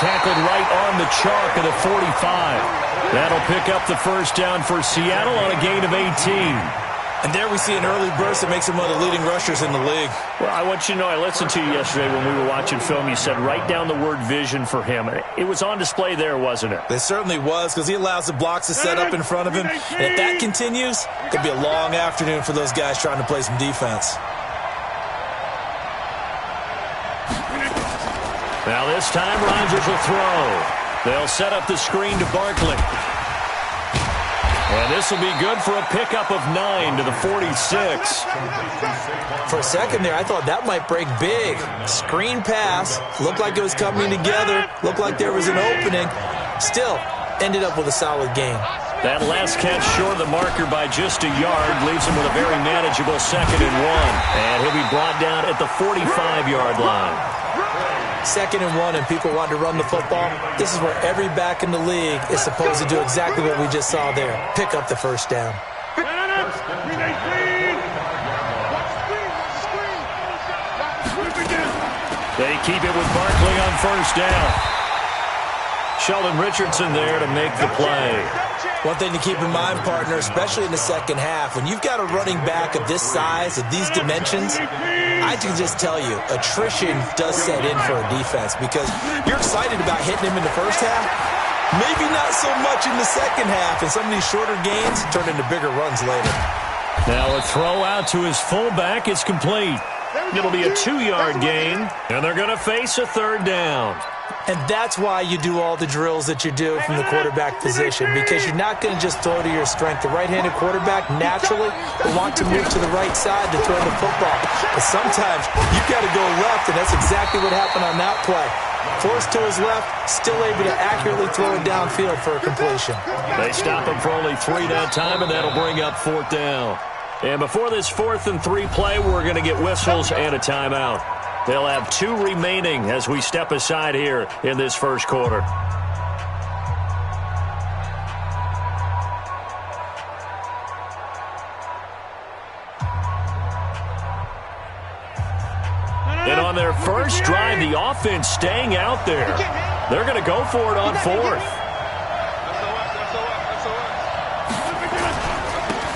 tackled right on the chalk of the 45. That'll pick up the first down for Seattle on a gain of 18. And there we see an early burst that makes him one of the leading rushers in the league. Well, I want you to know, I listened to you yesterday when we were watching film. You said write down the word vision for him. It was on display there, wasn't it? It certainly was, because he allows the blocks to set up in front of him. And if that continues, it could be a long afternoon for those guys trying to play some defense. Now this time, Rodgers will throw. They'll set up the screen to Barkley. And this will be good for a pickup of 9 to the 46. For a second there, I thought that might break big. Screen pass. Looked like it was coming together. Looked like there was an opening. Still, ended up with a solid game. That last catch short of the marker by just a yard leaves him with a very manageable 2nd and 1. And he'll be brought down at the 45-yard line. 2nd and 1 and people want to run the football. This is where every back in the league is supposed to do exactly what we just saw there. Pick up the first down. They keep it with Barkley on first down. Sheldon Richardson there to make the play. One thing to keep in mind, partner, especially in the second half, when you've got a running back of this size, of these dimensions, I can just tell you, attrition does set in for a defense because you're excited about hitting him in the first half. Maybe not so much in the second half, and some of these shorter gains turn into bigger runs later. Now a throw out to his fullback is complete. It'll be a 2-yard gain, and they're going to face a 3rd down. And that's why you do all the drills that you do from the quarterback position, because you're not going to just throw to your strength. The right-handed quarterback naturally will want to move to the right side to throw the football. But sometimes you've got to go left, and that's exactly what happened on that play. Forced to his left, still able to accurately throw it downfield for a completion. They stop him for only 3 that time, and that'll bring up 4th down. And before this 4th and 3 play, we're going to get whistles and a timeout. They'll have 2 remaining as we step aside here in this first quarter. And on their first drive, the offense staying out there. They're going to go for it on 4th.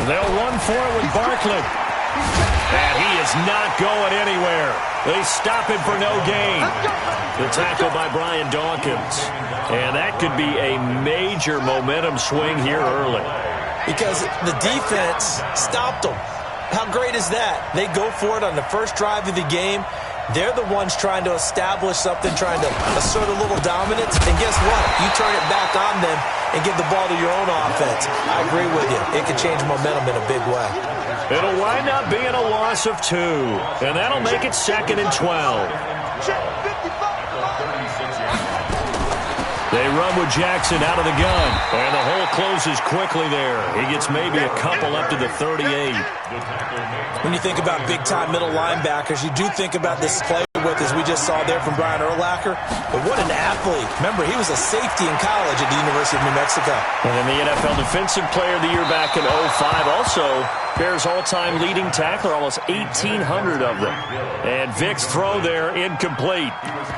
They'll run for it with Barkley. And he is not going anywhere. They stop him for no gain. The tackle by Brian Dawkins. And that could be a major momentum swing here early. Because the defense stopped them. How great is that? They go for it on the first drive of the game. They're the ones trying to establish something, trying to assert a little dominance. And guess what? You turn it back on them and give the ball to your own offense. I agree with you. It can change momentum in a big way. It'll wind up being a loss of 2. And that'll make it 2nd and 12. They run with Jackson out of the gun. And the hole closes quickly there. He gets maybe a couple up to the 38. When you think about big-time middle linebackers, you do think about this play with, as we just saw there from Brian Urlacher. But what an athlete. Remember, he was a safety in college at the University of New Mexico. And then the NFL Defensive Player of the Year back in 2005 also. Bears all-time leading tackler, almost 1,800 of them. And Vick's throw there incomplete.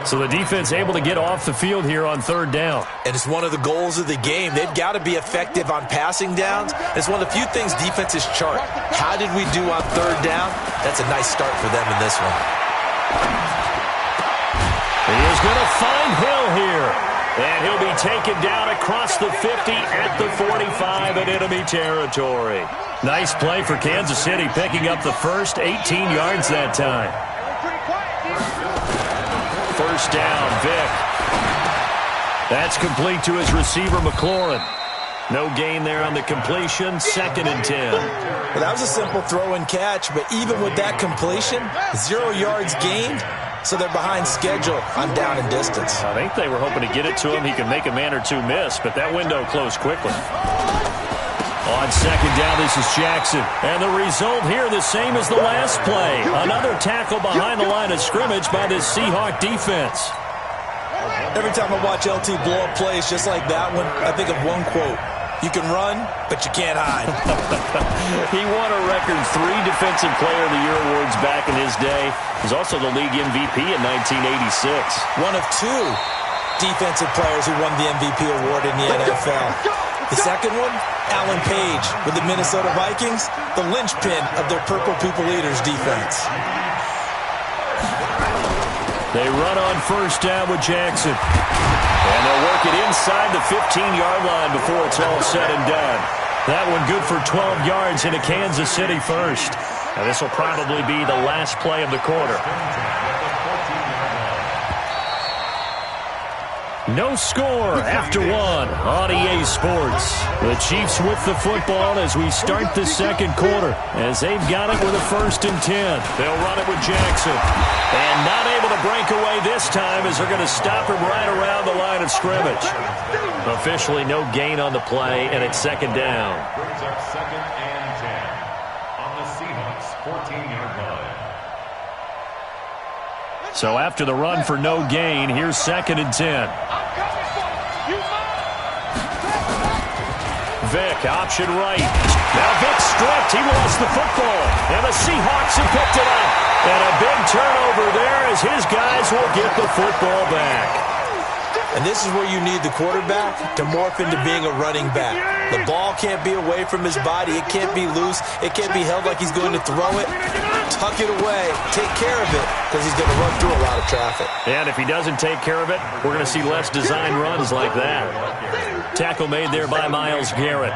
So the defense able to get off the field here on 3rd down. And it's one of the goals of the game. They've got to be effective on passing downs. It's one of the few things defenses chart. How did we do on 3rd down? That's a nice start for them in this one. He is going to find Hill here. And he'll be taken down across the 50 at the 45 in enemy territory. Nice play for Kansas City, picking up the first 18 yards that time. First down, Vick. That's complete to his receiver, McLaurin. No gain there on the completion, 2nd and 10. Well, that was a simple throw and catch, but even with that completion, 0 yards gained. So they're behind schedule on down and distance. I think they were hoping to get it to him. He could make a man or two miss, but that window closed quickly. On 2nd down, this is Jackson. And the result here the same as the last play. Another tackle behind the line of scrimmage by this Seahawk defense. Every time I watch LT blow up plays just like that one, I think of one quote. You can run, but you can't hide. He won a record 3 Defensive Player of the Year awards back in his day. He was also the league MVP in 1986. One of 2 defensive players who won the MVP award in the NFL. The second one, Alan Page with the Minnesota Vikings, the linchpin of their Purple People Eaters defense. They run on first down with Jackson. And they'll work it inside the 15-yard line before it's all said and done. That one good for 12 yards into Kansas City first. Now this will probably be the last play of the quarter. No score after one on EA Sports. The Chiefs with the football as we start the second quarter, as they've got it with a 1st and 10. They'll run it with Jackson. And not able to break away this time as they're going to stop him right around the line of scrimmage. Officially no gain on the play, and it's 2nd down. Brings up 2nd and 10 on the Seahawks 14-yard line. So after the run for no gain, here's 2nd and 10. Vick, option right. Now Vick stripped. He lost the football. And the Seahawks have picked it up. And a big turnover there as his guys will get the football back. And this is where you need the quarterback to morph into being a running back. The ball can't be away from his body. It can't be loose. It can't be held like he's going to throw it. Tuck it away. Take care of it because he's going to run through a lot of traffic. And if he doesn't take care of it, we're going to see less design runs like that. Tackle made there by Myles Garrett.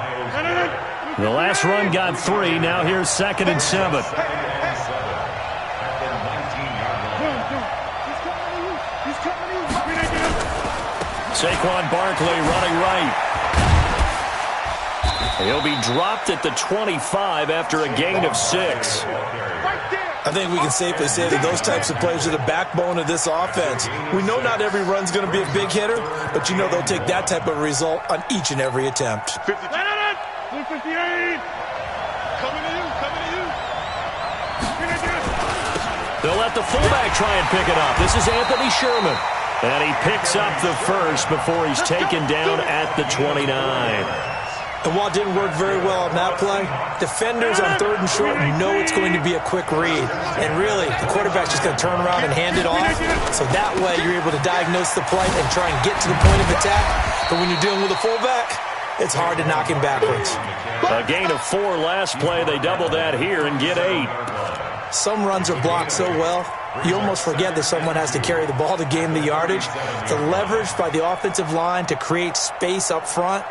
The last run got 3. Now here's 2nd and 7. Saquon Barkley running right. He'll be dropped at the 25 after a gain of 6. I think we can safely say that those types of plays are the backbone of this offense. We know not every run's going to be a big hitter, but you know they'll take that type of result on each and every attempt. 58. Coming to you. They'll let the fullback try and pick it up. This is Anthony Sherman. And he picks up the first before he's taken down at the 29. And while it didn't work very well on that play, defenders on 3rd and short know it's going to be a quick read. And really, the quarterback's just going to turn around and hand it off. So that way, you're able to diagnose the play and try and get to the point of attack. But when you're dealing with a fullback, it's hard to knock him backwards. A gain of 4 last play. They double that here and get 8. Some runs are blocked so well, you almost forget that someone has to carry the ball to gain the yardage. The leverage by the offensive line to create space up front,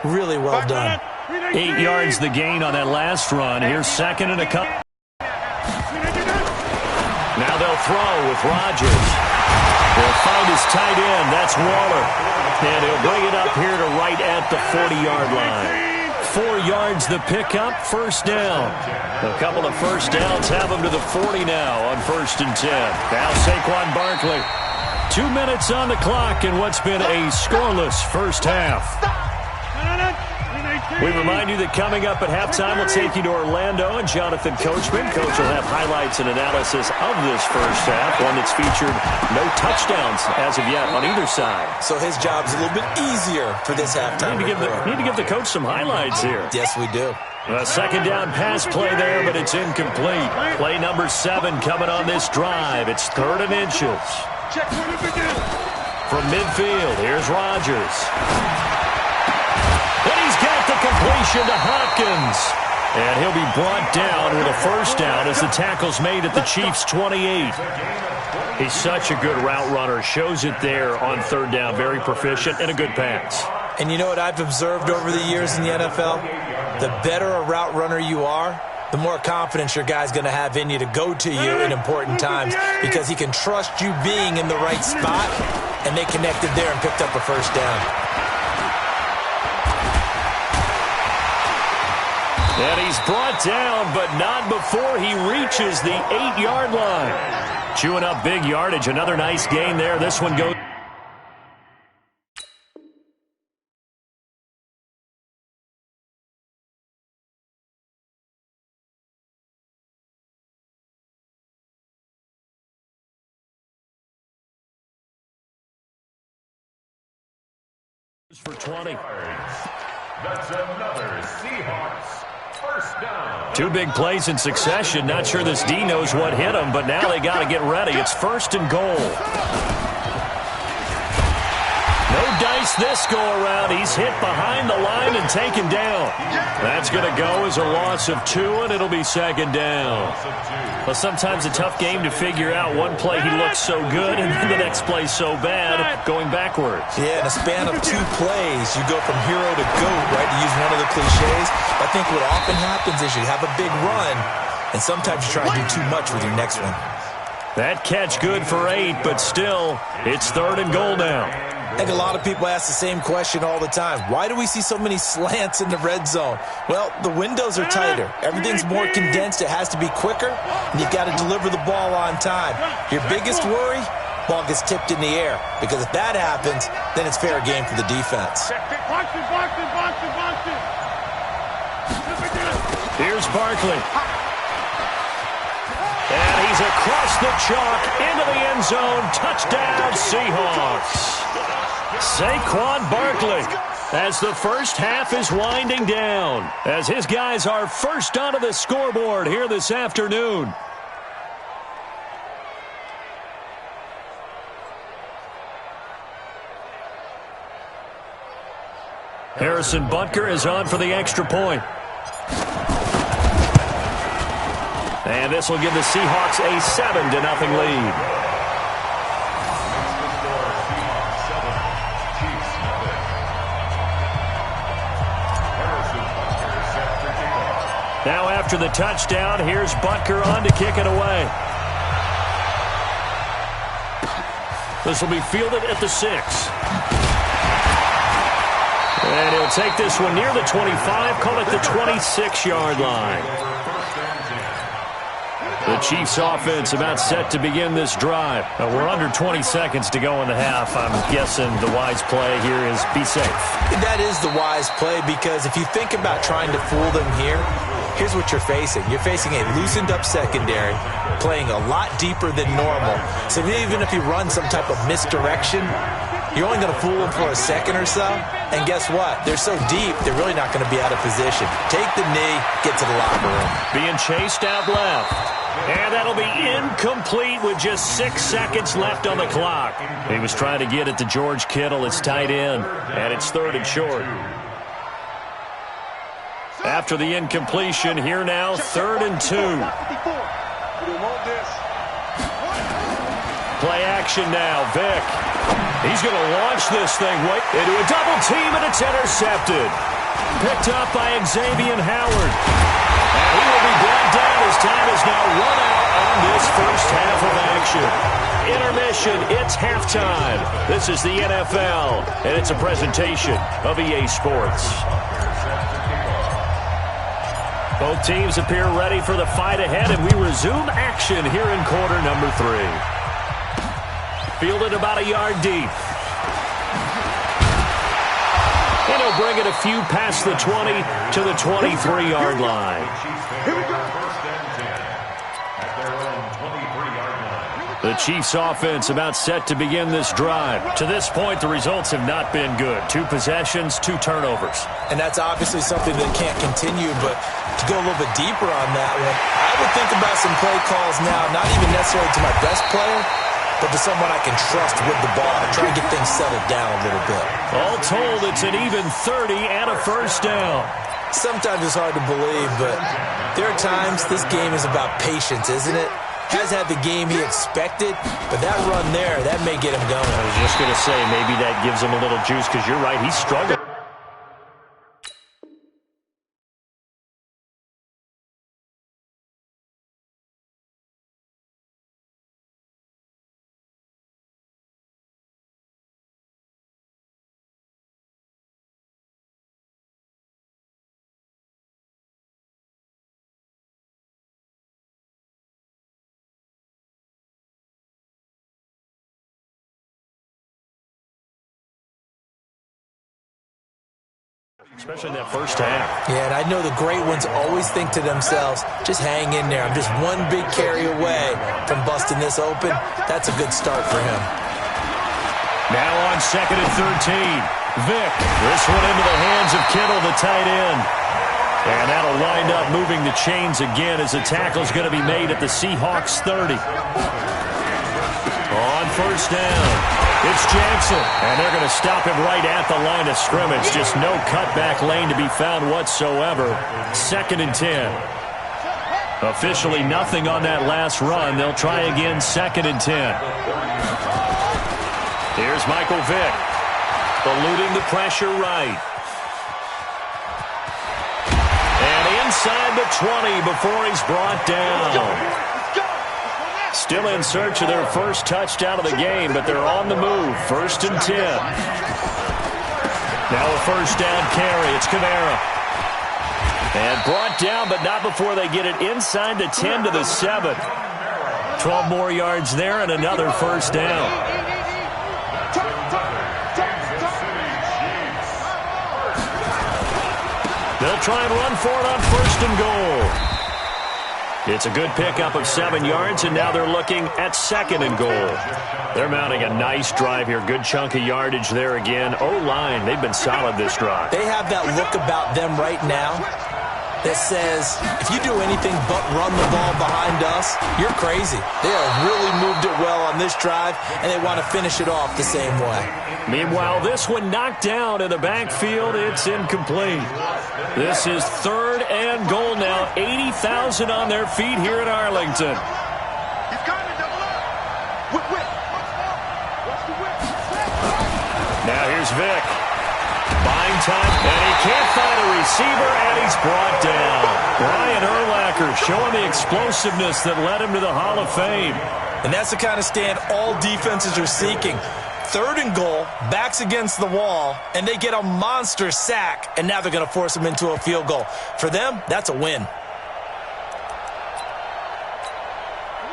really well done. 8 yards the gain on that last run. Here's 2nd and a couple. Now they'll throw with Rodgers. They'll find his tight end. That's Waller. And he'll bring it up here to right at the 40-yard line. 4 yards the pickup, 1st down. A couple of first downs have him to the 40 now on 1st and 10. Now Saquon Barkley. 2 minutes on the clock in what's been a scoreless first half. We remind you that coming up at halftime, we'll take you to Orlando and Jonathan Coachman. Coach will have highlights and analysis of this first half, one that's featured no touchdowns as of yet on either side. So his job's a little bit easier for this halftime. Need to give the coach some highlights here. Yes, we do. A 2nd down pass play there, but it's incomplete. Play number 7 coming on this drive. It's 3rd and inches. From midfield, here's Rodgers. And he's got the completion to Hopkins. And he'll be brought down with a 1st down as the tackle's made at the Chiefs' 28. He's such a good route runner. Shows it there on 3rd down. Very proficient and a good pass. And you know what I've observed over the years in the NFL? The better a route runner you are, the more confidence your guy's going to have in you to go to you in important times because he can trust you being in the right spot, and they connected there and picked up a 1st down. And he's brought down, but not before he reaches the 8-yard line. Chewing up big yardage. Another nice gain there. This one goes. For 20. That's another Seahawks first down. 2 big plays in succession. Not sure this D knows what hit him, but now they got to get ready. It's 1st and goal. Twice this go-around, he's hit behind the line and taken down. That's going to go as a loss of 2, and it'll be second down. Well, sometimes a tough game to figure out. One play he looks so good, and then the next play so bad, going backwards. Yeah, in a span of 2 plays, you go from hero to GOAT, right, to use one of the cliches. I think what often happens is you have a big run, and sometimes you try to do too much with your next one. That catch good for 8, but still, it's 3rd and goal now. I think a lot of people ask the same question all the time. Why do we see so many slants in the red zone? Well, the windows are tighter. Everything's more condensed. It has to be quicker, and you've got to deliver the ball on time. Your biggest worry? Ball gets tipped in the air, because if that happens, then it's fair game for the defense. Here's Barkley. And he's across the chalk into the end zone. Touchdown, Seahawks. Saquon Barkley as the first half is winding down, as his guys are first onto the scoreboard here this afternoon. Harrison Butker is on for the extra point. And this will give the Seahawks a 7-0 lead. Now after the touchdown, here's Butker on to kick it away. This will be fielded at the 6. And he'll take this one near the 25, call it the 26-yard line. The Chiefs offense about set to begin this drive. We're under 20 seconds to go in the half. I'm guessing the wise play here is be safe. That is the wise play, because if you think about trying to fool them here, here's what you're facing. You're facing a loosened up secondary, playing a lot deeper than normal. So even if you run some type of misdirection, you're only going to fool them for a second or so. And guess what? They're so deep, they're really not going to be out of position. Take the knee, get to the locker room. Being chased out left. And that'll be incomplete with just 6 seconds left on the clock. He was trying to get it to George Kittle. It's tight end, and it's 3rd and short. After the incompletion, here now, 3rd and 2. Play action now, Vick. He's going to launch this thing into a double team, and it's intercepted. Picked up by Xavier Howard. And he will be brought down as time is now run out on this first half of action. Intermission, it's halftime. This is the NFL, and it's a presentation of EA Sports. Both teams appear ready for the fight ahead, and we resume action here in quarter number 3. Fielded about a yard deep. And he'll bring it a few past the 20 to the 23-yard line. The Chiefs offense about set to begin this drive. To this point, the results have not been good. 2 possessions, 2 turnovers. And that's obviously something that can't continue, but to go a little bit deeper on that one, I would think about some play calls now, not even necessarily to my best player, but to someone I can trust with the ball and try to get things settled down a little bit. All told, it's an even 30 and a first down. Sometimes it's hard to believe, but there are times this game is about patience, isn't it? Has had the game he expected, but that run there, that may get him going. I was just going to say, maybe that gives him a little juice, because you're right, he's struggling. Especially in that first half. Yeah, and I know the great ones always think to themselves, just hang in there. I'm just one big carry away from busting this open. That's a good start for him. Now on 2nd and 13. Vick, this one into the hands of Kittle, the tight end. And that'll wind up moving the chains again as the tackle's going to be made at the Seahawks 30. On first down. It's Jackson, and they're going to stop him right at the line of scrimmage. Just no cutback lane to be found whatsoever. 2nd and 10. Officially nothing on that last run. They'll try again, 2nd and 10. Here's Michael Vick, eluding the pressure right. And inside the 20 before he's brought down. Still in search of their first touchdown of the game, but they're on the move. 1st and 10. Now a first down carry. It's Kamara. And brought down, but not before they get it inside the 10 to the 7. 12 more yards there and another first down. They'll try and run for it on 1st and goal. It's a good pickup of 7 yards, and now they're looking at 2nd and goal. They're mounting a nice drive here. Good chunk of yardage there again. O-line, they've been solid this drive. They have that look about them right now that says, if you do anything but run the ball behind us, you're crazy. They have really moved it well on this drive, and they want to finish it off the same way. Meanwhile, this one knocked down in the backfield. It's incomplete. This is 3rd and goal now. 80,000 on their feet here in Arlington. Now here's Vick. Buying time, and he can't find a receiver, and he's brought down. Brian Urlacher showing the explosiveness that led him to the Hall of Fame. And that's the kind of stand all defenses are seeking. 3rd and goal, backs against the wall, and they get a monster sack, and now they're going to force them into a field goal. For them, that's a win.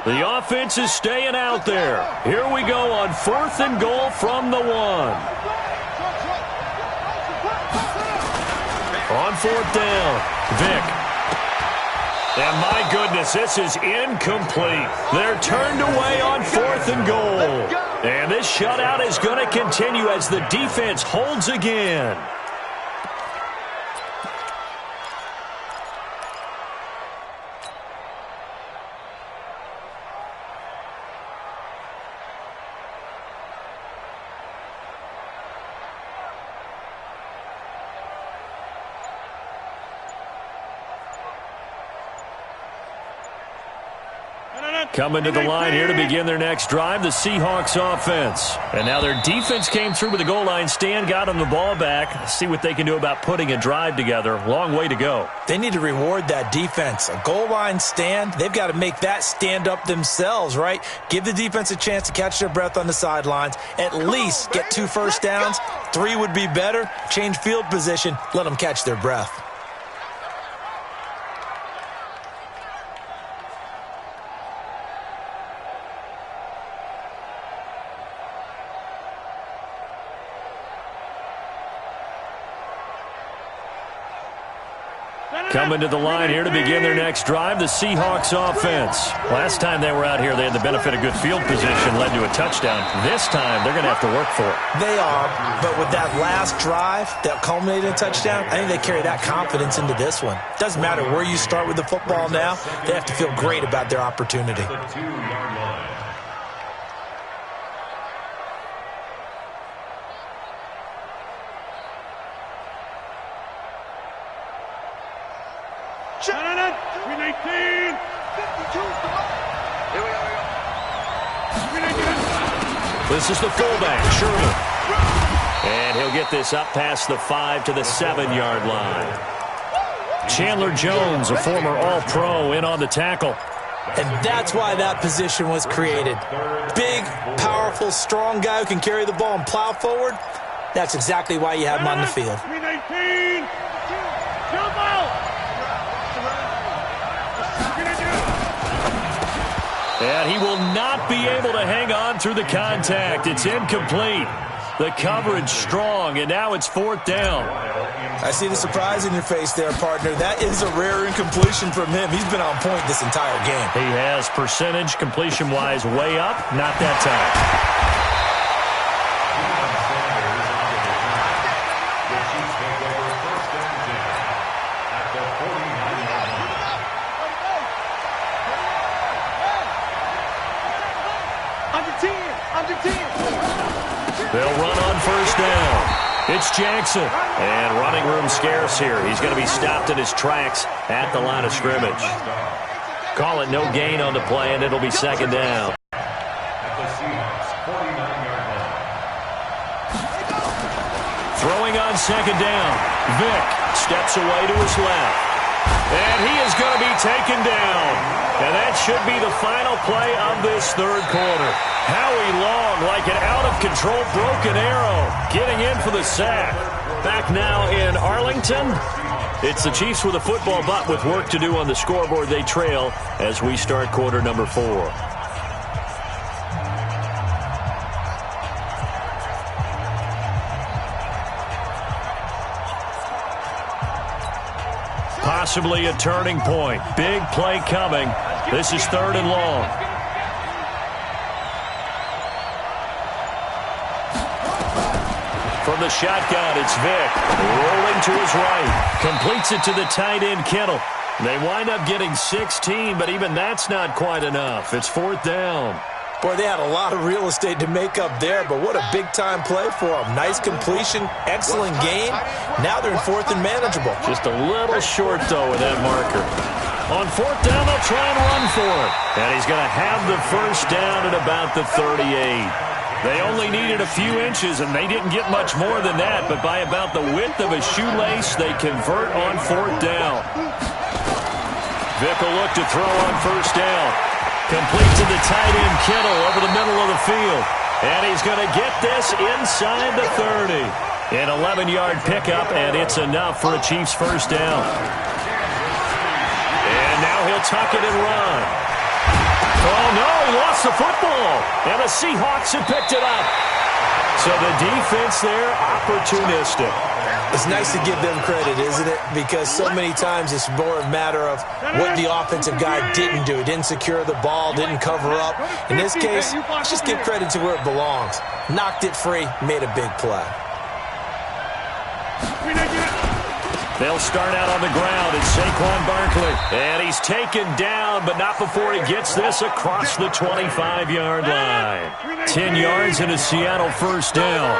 The offense is staying out there. Here we go on 4th and goal from the 1. On 4th down, Vick. And my goodness, this is incomplete. They're turned away on 4th and goal. And this shutout is going to continue as the defense holds again. Coming to the line here to begin their next drive, the Seahawks offense. And now their defense came through with a goal line stand, got them the ball back. Let's see what they can do about putting a drive together. Long way to go. They need to reward that defense. A goal line stand, they've got to make that stand up themselves, right? Give the defense a chance to catch their breath on the sidelines. At least get 2 first downs. 3 would be better. Change field position. Let them catch their breath. Coming to the line here to begin their next drive, the Seahawks offense. Last time they were out here, they had the benefit of good field position, led to a touchdown. This time, they're going to have to work for it. They are, but with that last drive that culminated in a touchdown, I think they carry that confidence into this one. Doesn't matter where you start with the football now, they have to feel great about their opportunity. The 2-yard line. This is the fullback, Sherman. And he'll get this up past the 5 to the 7-yard line. Chandler Jones, a former All-Pro, in on the tackle. And that's why that position was created. Big, powerful, strong guy who can carry the ball and plow forward. That's exactly why you have him on the field. And he will not be able to hang on through the contact. It's incomplete. The coverage strong, and now it's 4th down. I see the surprise in your face there, partner. That is a rare incompletion from him. He's been on point this entire game. He has percentage completion-wise way up, not that time. Under 10. first down. It's Jackson. And running room scarce here. He's going to be stopped in his tracks at the line of scrimmage. Call it no gain on the play, and it'll be second down. Throwing on second down. Vick steps away to his left. And he is going to be taken down. And that should be the final play of this third quarter. Howie Long, like an out-of-control broken arrow, getting in for the sack. Back now in Arlington. It's the Chiefs with a football, but with work to do on the scoreboard, they trail as we start quarter number 4. Possibly a turning point. Big play coming. This is third and long. From the shotgun, it's Vick. Rolling to his right. Completes it to the tight end, Kittle. They wind up getting 16, but even that's not quite enough. It's fourth down. Boy, they had a lot of real estate to make up there, but what a big-time play for them. Nice completion, excellent game. Now they're in fourth and manageable. Just a little short, though, with that marker. On fourth down, they'll try and run for it. And he's going to have the first down at about the 38. They only needed a few inches, and they didn't get much more than that, but by about the width of a shoelace, they convert on fourth down. Vick will look to throw on first down. Complete to the tight end, Kittle, over the middle of the field. And he's going to get this inside the 30. An 11-yard pickup, and it's enough for a Chiefs first down. And now he'll tuck it and run. Oh, no, he lost the football. And the Seahawks have picked it up. So the defense there, opportunistic. It's nice to give them credit, isn't it? Because so many times it's more a matter of what the offensive guy didn't do. Didn't secure the ball, didn't cover up. In this case, let's just give credit to where it belongs. Knocked it free, made a big play. They'll start out on the ground. It's Saquon Barkley. And he's taken down, but not before he gets this across the 25-yard line. 10 yards and a Seattle first down.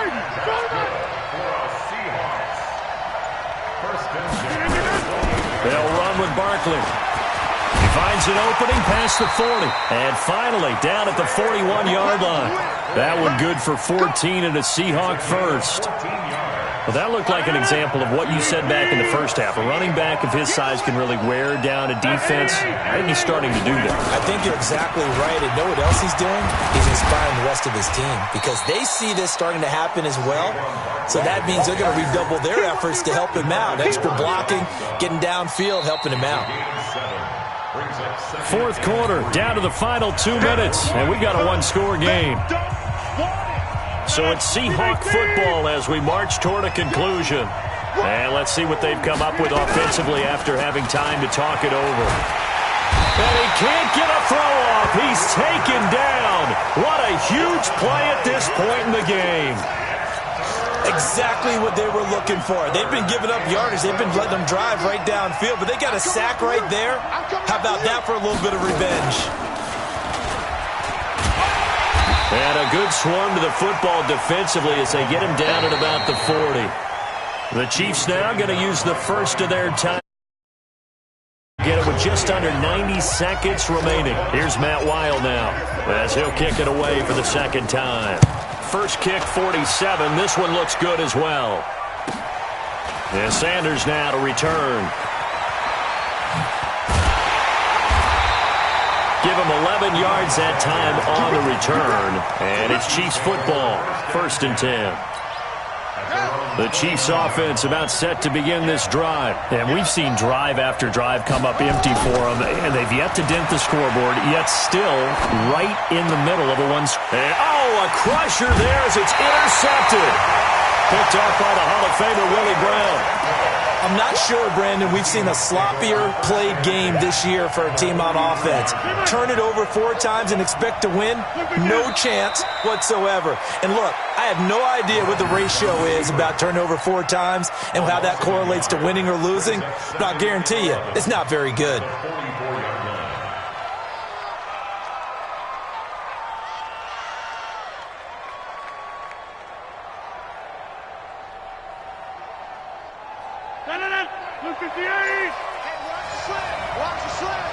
They'll run with Barkley. He finds an opening past the 40. And finally, down at the 41-yard line. That one good for 14 and a Seahawk first. Well, that looked like an example of what you said back in the first half. A running back of his size can really wear down a defense. I think he's starting to do that. I think you're exactly right. And know what else he's doing? He's inspiring the rest of his team because they see this starting to happen as well. So that means they're going to redouble their efforts to help him out. Extra blocking, getting downfield, helping him out. Fourth quarter, down to the final 2 minutes, and we got a one-score game. So it's Seahawk football as we march toward a conclusion. And let's see what they've come up with offensively after having time to talk it over. And he can't get a throw off. He's taken down. What a huge play at this point in the game. Exactly what they were looking for. They've been giving up yardage. They've been letting them drive right downfield, but they got a sack right there. How about that for a little bit of revenge? And a good swarm to the football defensively as they get him down at about the 40. The Chiefs now going to use the first of their time. Get it with just under 90 seconds remaining. Here's Matt Weil now as he'll kick it away for the second time. First kick, 47. This one looks good as well. And Sanders now to return. Give him 11 yards that time on the return. And it's Chiefs football, 1st and 10. The Chiefs offense about set to begin this drive. And we've seen drive after drive come up empty for them. And they've yet to dent the scoreboard, yet still right in the middle of a one. And, a crusher there as it's intercepted. Picked off by the Hall of Famer Willie Brown. I'm not sure, Brandon, we've seen a sloppier played game this year for a team on offense. Turn it over 4 times and expect to win? No chance whatsoever. And look, I have no idea what the ratio is about turnover 4 times and how that correlates to winning or losing, but I'll guarantee you, it's not very good. Look at the 80s. Hey, watch the slip. Watch the slip.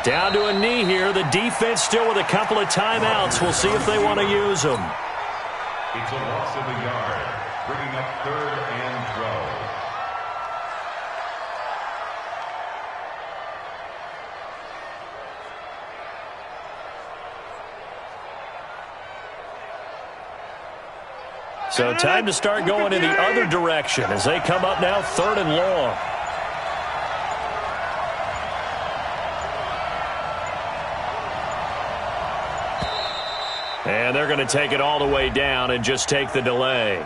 Down to a knee here. The defense still with a couple of timeouts. We'll see if they want to use them. It's a loss of a yard, bringing up 3rd and throw. So time to start going in the other direction as they come up now 3rd and long. And they're going to take it all the way down and just take the delay.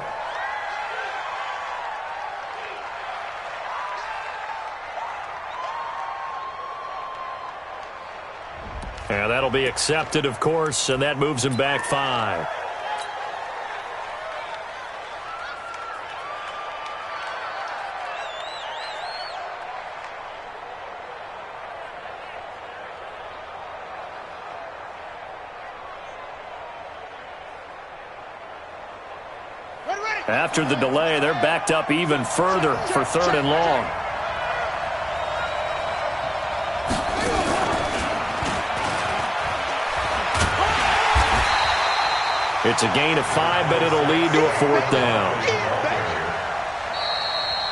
And that'll be accepted, of course, and that moves him back 5. After the delay, they're backed up even further for 3rd and long. It's a gain of 5, but it'll lead to a 4th down.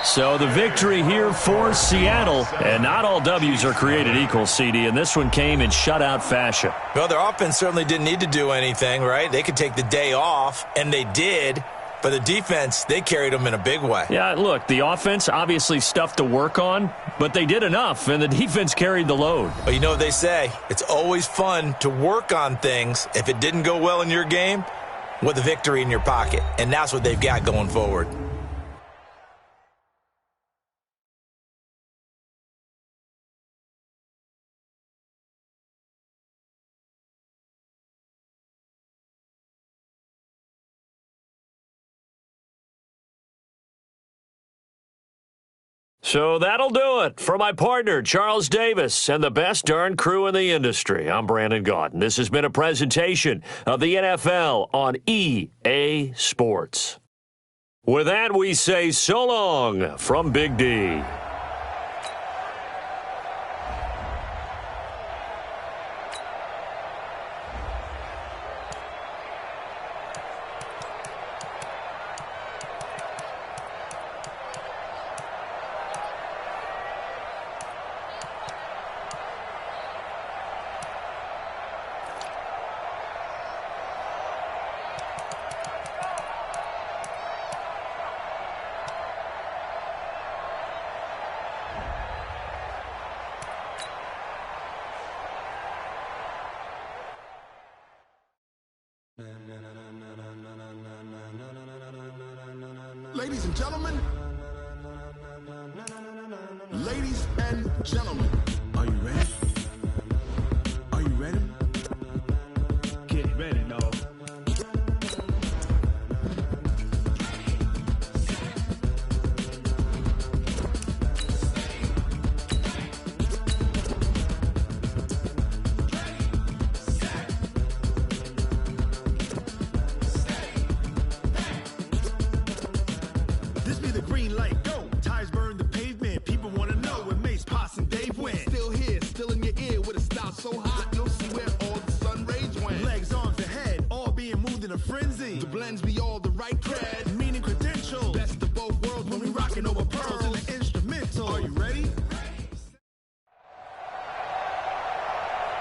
So the victory here for Seattle, and not all W's are created equal, CD, and this one came in shutout fashion. Well, their offense certainly didn't need to do anything, right? They could take the day off, and they did. But the defense, they carried them in a big way. Yeah, look, the offense, obviously stuff to work on, but they did enough, and the defense carried the load. But you know what they say, it's always fun to work on things. If it didn't go well in your game, with a victory in your pocket. And that's what they've got going forward. So that'll do it for my partner, Charles Davis, and the best darn crew in the industry. I'm Brandon Gaudin. This has been a presentation of the NFL on EA Sports. With that, we say so long from Big D. Ladies and gentlemen, are you ready? Are you ready? Get ready, dog. This be the green light, go. Tires burn the pavement. People want to know where Mace, Potts, and Dave went. Still here, still in your ear with a style so hot, you'll see where all the sun rays went. Legs, arms, and head, all being moved in a frenzy. The blends be all the right cred, meaning credentials. Best of both worlds when we rockin' over pearls in the instrumental. Are you ready?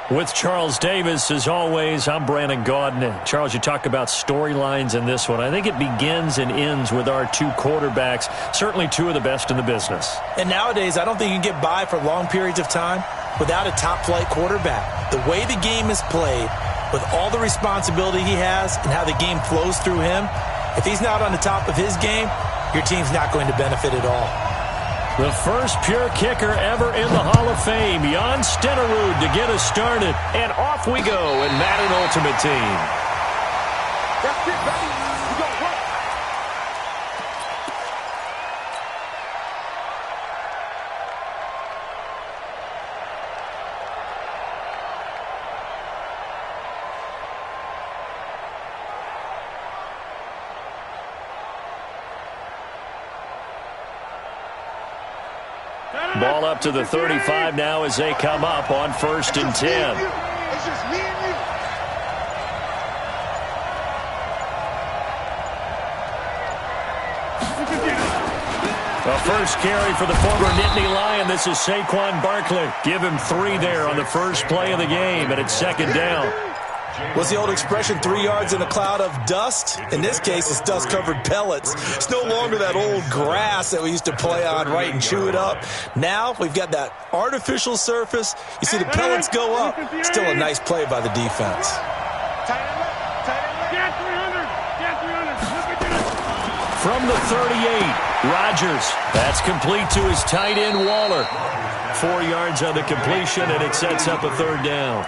With Charles Davis, as always, I'm Brandon Gaudin. Charles, you talk about storylines in this one. I think it begins and ends with our two quarterbacks, certainly two of the best in the business. And nowadays, I don't think you can get by for long periods of time without a top-flight quarterback. The way the game is played, with all the responsibility he has and how the game flows through him, if he's not on the top of his game, your team's not going to benefit at all. The first pure kicker ever in the Hall of Fame, Jan Stenerud, to get us started. And off we go in Madden Ultimate Team. That's it, baby. We got work. Ball up to the 35 now as they come up on 1st and 10. It's just me and you. The first carry for the former Nittany Lion. This is Saquon Barkley. Give him 3 there on the first play of the game, and it's 2nd down. What's the old expression, 3 yards in a cloud of dust? In this case, it's dust-covered pellets. It's no longer that old grass that we used to play on, right, and chew it up. Now we've got that artificial surface. You see the pellets go up. Still a nice play by the defense. From the 38, Rodgers. That's complete to his tight end, Waller. 4 yards on the completion, and it sets up a 3rd down.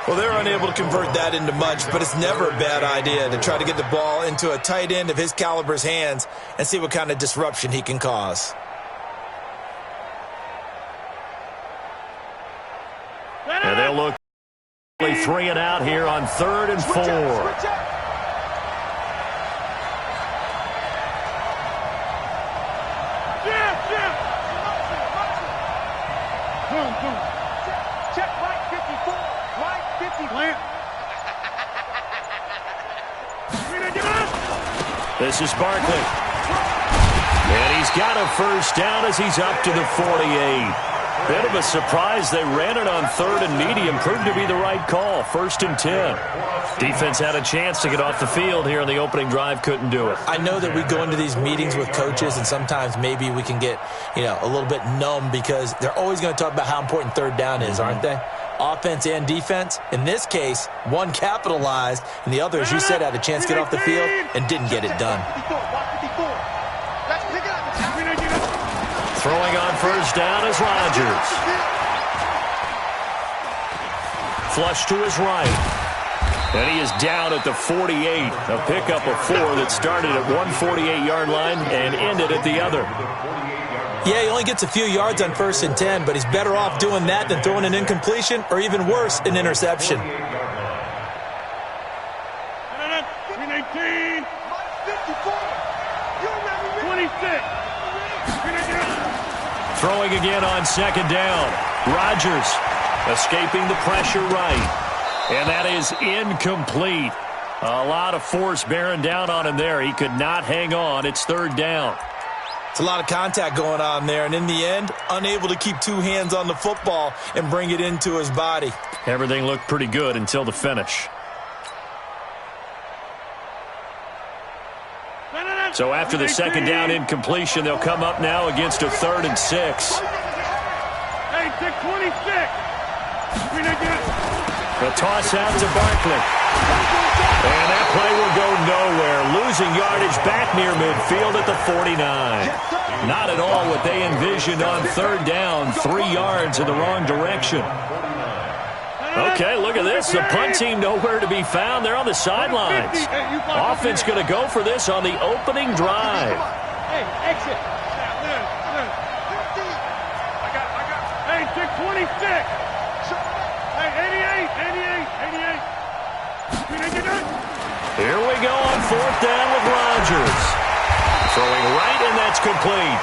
Well, they're unable to convert that into much, but it's never a bad idea to try to get the ball into a tight end of his caliber's hands and see what kind of disruption he can cause. And they'll look 3 and out here on 3rd and 4. Check right 54. Right 50. Plant. This is Barkley. And he's got a 1st down as he's up to the 48. Bit of a surprise. They ran it on 3rd and medium. Proved to be the right call. 1st and 10. Defense had a chance to get off the field here in the opening drive. Couldn't do it. I know that we go into these meetings with coaches, and sometimes maybe we can get, a little bit numb because they're always going to talk about how important 3rd down is, aren't they? Offense and defense. In this case, one capitalized, and the other, as you said, had a chance to get off the field and didn't get it done. Throwing on 1st down is Rodgers. Flush to his right. And he is down at the 48. A pickup of 4 that started at one 48-yard line and ended at the other. Yeah, he only gets a few yards on 1st and 10, but he's better off doing that than throwing an incompletion or even worse, an interception. 18. 54. 26. Throwing again on 2nd down. Rodgers escaping the pressure right. And that is incomplete. A lot of force bearing down on him there. He could not hang on. It's 3rd down. It's a lot of contact going on there, and in the end, unable to keep 2 hands on the football and bring it into his body. Everything looked pretty good until the finish. So after the 2nd down incompletion, they'll come up now against a 3rd and 6. Hey, 26. The toss out to Barkley. And that play will go nowhere. Losing yardage back near midfield at the 49. Not at all what they envisioned on 3rd down. 3 yards in the wrong direction. Okay, look at this. The punt team nowhere to be found. They're on the sidelines. Offense going to go for this on the opening drive. Hey, exit. I got. Hey, 626. Hey, 88. Here we go on 4th down with Rodgers. Throwing right, and that's complete.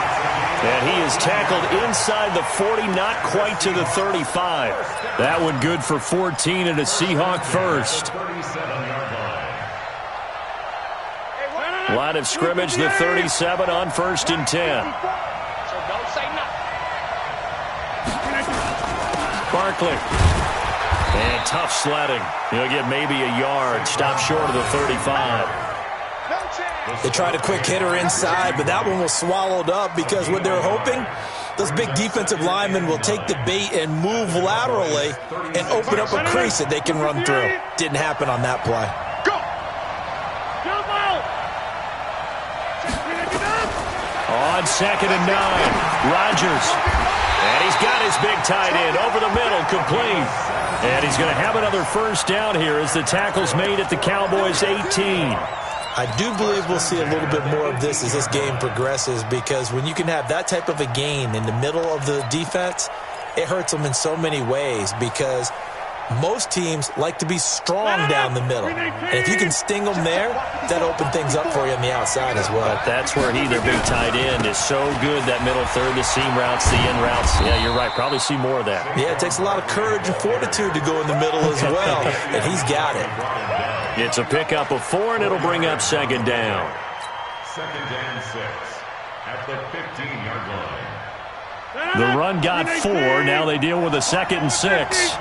And he is tackled inside the 40, not quite to the 35. That one good for 14 and a Seahawk 1st. Line of scrimmage, the 37 on 1st and 10. Barkley. And tough sledding. He'll get maybe a yard. Stop short of the 35. They tried a quick hitter inside, but that one was swallowed up because what they're hoping, those big defensive linemen will take the bait and move laterally and open up a crease that they can run through. Didn't happen on that play. Go! Jump out! On 2nd and 9, Rodgers. And he's got his big tight end over the middle, complete. And he's going to have another 1st down here as the tackle's made at the Cowboys' 18. I do believe we'll see a little bit more of this as this game progresses because when you can have that type of a gain in the middle of the defense, it hurts them in so many ways because Most teams like to be strong down the middle. And if you can sting them there, that opens things up for you on the outside as well. But that's where their big tight end, is so good, that middle third, the seam routes, the in routes. Yeah, you're right. Probably see more of that. Yeah, it takes a lot of courage and fortitude to go in the middle as well, and he's got it. It's a pickup of 4, and it'll bring up second down. Second and 6 at the 15-yard line. The run got 4. Now they deal with a 2nd and 6.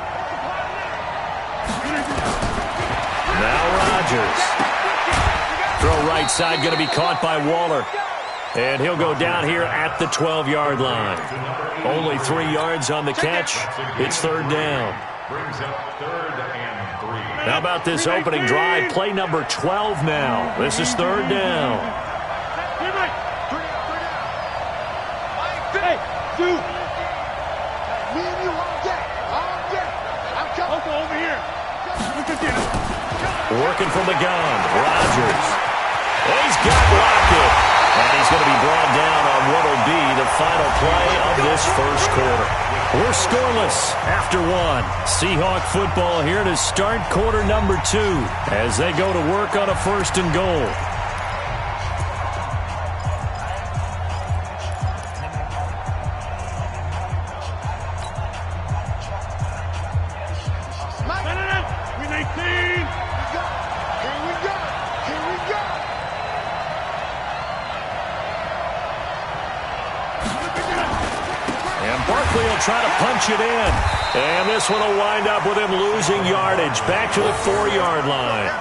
Now Rodgers. Throw right side, going to be caught by Waller. And he'll go down here at the 12-yard line. Only 3 yards on the catch. It's third down. Brings up 3rd and 3. How about this opening drive? Play number 12 now. This is third down. Me and you all day. I'm coming over here. Working from the gun. Rodgers. He's got Lockett. And he's going to be brought down on what will be the final play of this first quarter. We're scoreless after 1. Seahawk football here to start quarter number 2 as they go to work on a 1st and goal. Try to punch it in. And this one will wind up with him losing yardage back to the 4-yard line.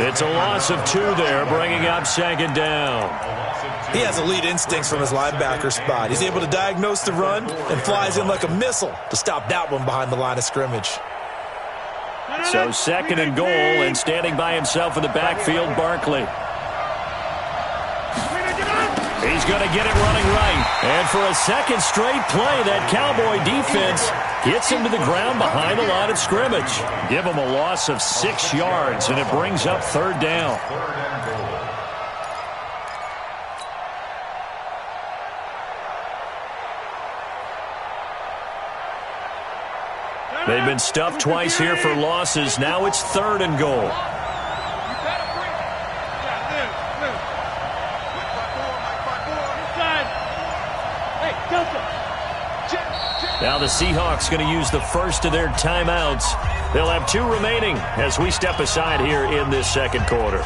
It's a loss of 2 there, bringing up second down. He has elite instincts from his linebacker spot. He's able to diagnose the run and flies in like a missile to stop that one behind the line of scrimmage. So 2nd and goal, and standing by himself in the backfield, Barkley. He's going to get it running right. And for a second straight play, that Cowboy defense gets him to the ground behind the line of scrimmage. Give him a loss of 6 yards, and it brings up third down. They've been stuffed twice here for losses. Now it's 3rd and goal. Now the Seahawks going to use the first of their timeouts. They'll have 2 remaining as we step aside here in this second quarter.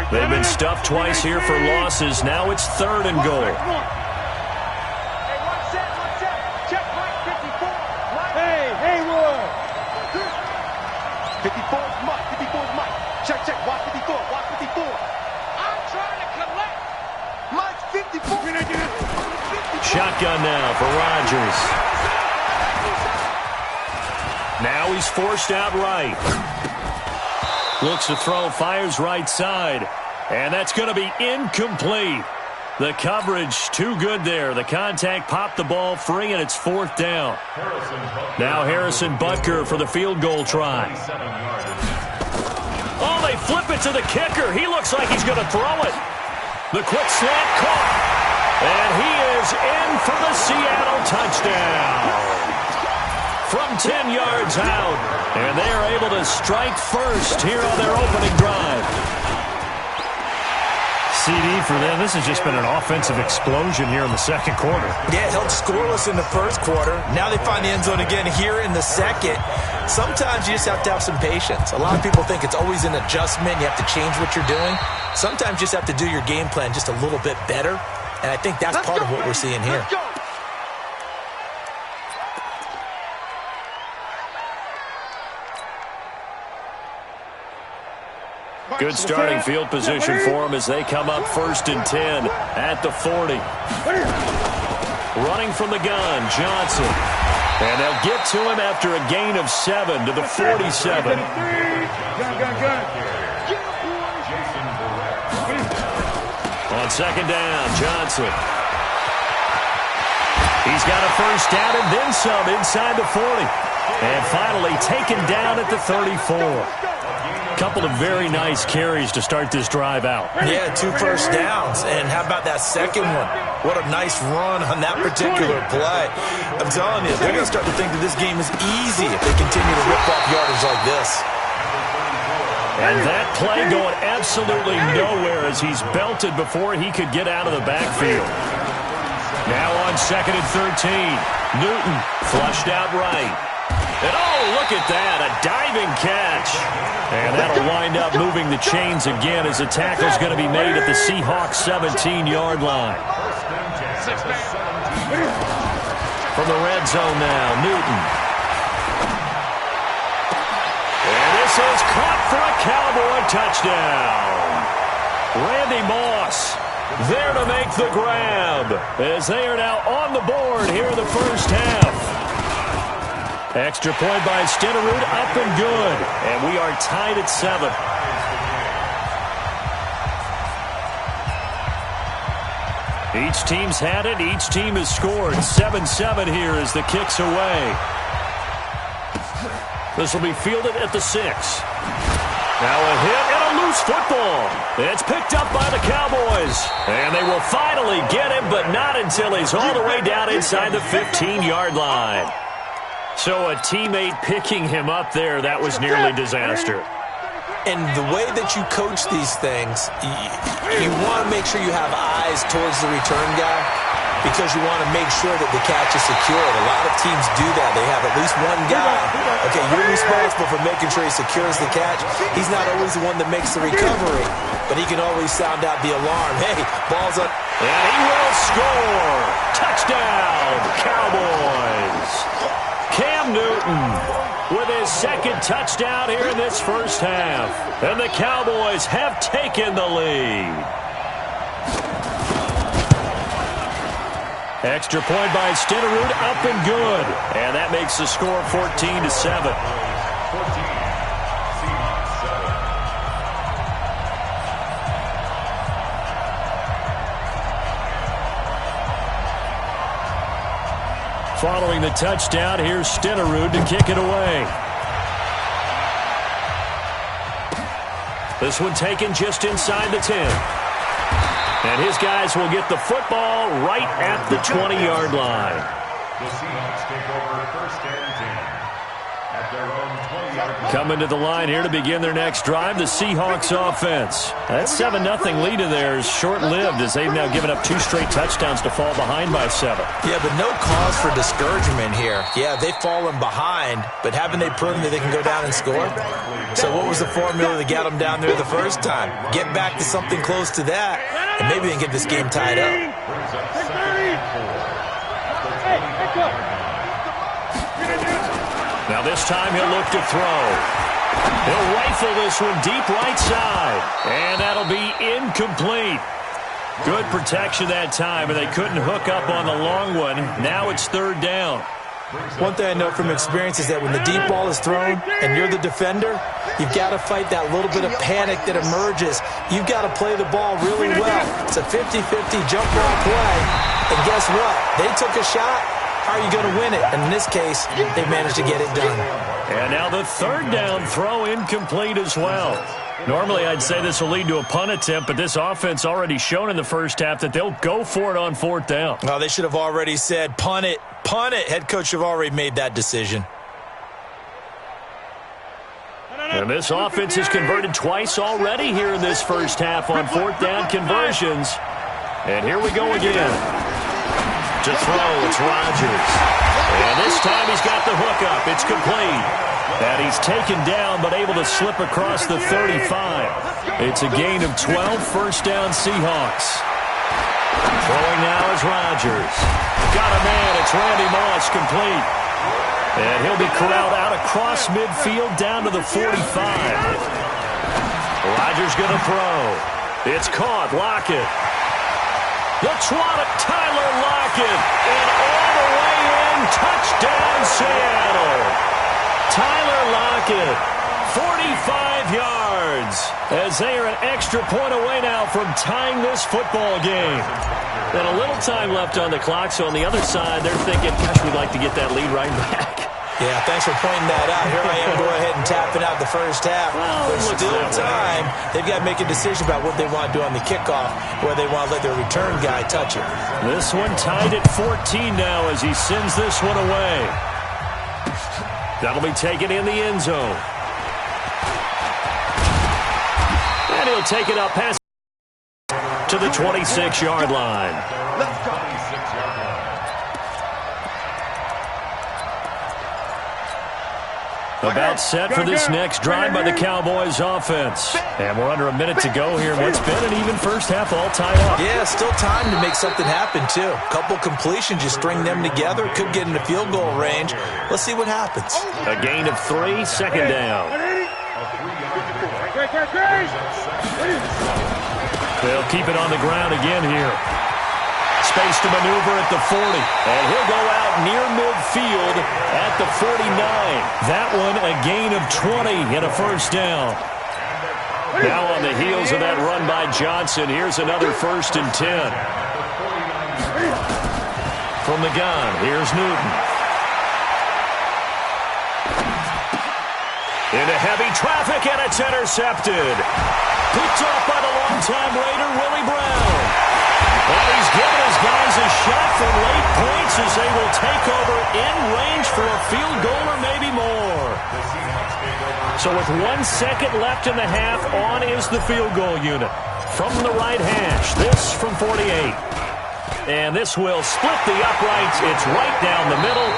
They've been stuffed twice here for losses. Now it's 3rd and goal. Shotgun now for Rodgers. Now he's forced out right. Looks to throw, fires right side. And that's going to be incomplete. The coverage too good there. The contact popped the ball free, and it's 4th down. Now Harrison Butker for the field goal try. Oh, they flip it to the kicker. He looks like he's going to throw it. The quick slant caught. And he is in for the Seattle touchdown. From 10 yards out. And they are able to strike first here on their opening drive. CD for them. This has just been an offensive explosion here in the second quarter. Yeah, held scoreless in the first quarter. Now they find the end zone again here in the second. Sometimes you just have to have some patience. A lot of people think it's always an adjustment. You have to change what you're doing. Sometimes you just have to do your game plan just a little bit better. And I think that's part of what we're seeing here. Good starting field position for them as they come up 1st and 10 at the 40. Running from the gun, Johnson. And they'll get to him after a gain of 7 to the 47. On second down, Johnson. He's got a first down and then some inside the 40. And finally taken down at the 34. couple of very nice carries to start this drive out. Yeah, 2 first downs. And how about that second one? What a nice run on that particular play. I'm telling you, they're going to start to think that this game is easy if they continue to rip off yardage like this. And that play going absolutely nowhere as he's belted before he could get out of the backfield. Now on 2nd and 13. Newton flushed out right. And oh, look at that, a diving catch. And that'll wind up moving the chains again as the tackle's going to be made at the Seahawks 17-yard line. From the red zone now, Newton. And this is caught for a Cowboy touchdown. Randy Moss there to make the grab as they are now on the board here in the first half. Extra point by Stenerud, up and good. And we are tied at 7. Each team's had it. Each team has scored. 7-7 here as the kick's away. This will be fielded at the 6. Now a hit and a loose football. It's picked up by the Cowboys. And they will finally get him, but not until he's all the way down inside the 15-yard line. So a teammate picking him up there, that was nearly disaster. And the way that you coach these things, you want to make sure you have eyes towards the return guy because you want to make sure that the catch is secured. A lot of teams do that. They have at least one guy. Okay, you're responsible for making sure he secures the catch. He's not always the one that makes the recovery, but he can always sound out the alarm. Hey, ball's up. And he will score. Touchdown, Cowboys. Cam Newton with his second touchdown here in this first half. And the Cowboys have taken the lead. Extra point by Stenerud, up and good. And that makes the score 14-7. Following the touchdown, here's Stenerud to kick it away. This one taken just inside the 10. And his guys will get the football right at the 20-yard line. The Seahawks take over 1st and 10 at their own 20-yard line. Coming to the line here to begin their next drive, the Seahawks offense. That 7-0 lead of theirs short-lived as they've now given up 2 straight touchdowns to fall behind by 7. Yeah, but no cause for discouragement here. Yeah, they've fallen behind, but haven't they proven that they can go down and score? So what was the formula that got them down there the first time? Get back to something close to that, and maybe they can get this game tied up. Now this time he'll look to throw. He'll rifle this one deep right side. And that'll be incomplete. Good protection that time, and they couldn't hook up on the long one. Now it's 3rd down. One thing I know from experience is that when the deep ball is thrown and you're the defender, you've got to fight that little bit of panic that emerges. You've got to play the ball really well. It's a 50-50 jump ball play. And guess what? They took a shot. How are you going to win it? And in this case, they managed to get it done. And now the 3rd down throw incomplete as well. Normally, I'd say this will lead to a punt attempt, but this offense already shown in the first half that they'll go for it on 4th down. Oh, they should have already said, punt it, punt it. Head coach have already made that decision. And this offense has converted twice already here in this first half on 4th down conversions. And here we go again. To throw, it's Rodgers. And this time he's got the hookup. It's complete. And he's taken down but able to slip across the 35. It's a gain of 12, 1st down Seahawks. Throwing now is Rodgers. Got a man. It's Randy Moss, complete. And he'll be corralled out across midfield down to the 45. Rodgers going to throw. It's caught. Lockett. The trot of Tyler Lockett. And all the way in. Touchdown, Seattle. Tyler Lockett, 45 yards, as they are an extra point away now from tying this football game. And a little time left on the clock, so on the other side, they're thinking, gosh, we'd like to get that lead right back. Yeah, thanks for pointing that out. Here I am going ahead and tapping out the first half. There's still time. They've got to make a decision about what they want to do on the kickoff, where they want to let their return guy touch it. This one tied at 14 now as he sends this one away. That'll be taken in the end zone. And he'll take it up past to the 26-yard line. Let's go. 26-yard line. About set for this next drive by the Cowboys offense. And we're under a minute to go here. What's been an even first half all tied up. Yeah, still time to make something happen, too. Couple completions, you string them together. Could get into field goal range. Let's see what happens. A gain of 3, second down. They'll keep it on the ground again here. Space to maneuver at the 40. And he'll go out near midfield at the 49. That one a gain of 20 and a first down. Now on the heels of that run by Johnson, here's another 1st and 10. From the gun, here's Newton. Into heavy traffic, and it's intercepted. Picked off by the longtime Raider, Willie Brown. And he's given his guys a shot for late points as they will take over in range for a field goal or maybe more. So with 1 second left in the half, on is the field goal unit. From the right hash, this from 48. And this will split the uprights. It's right down the middle.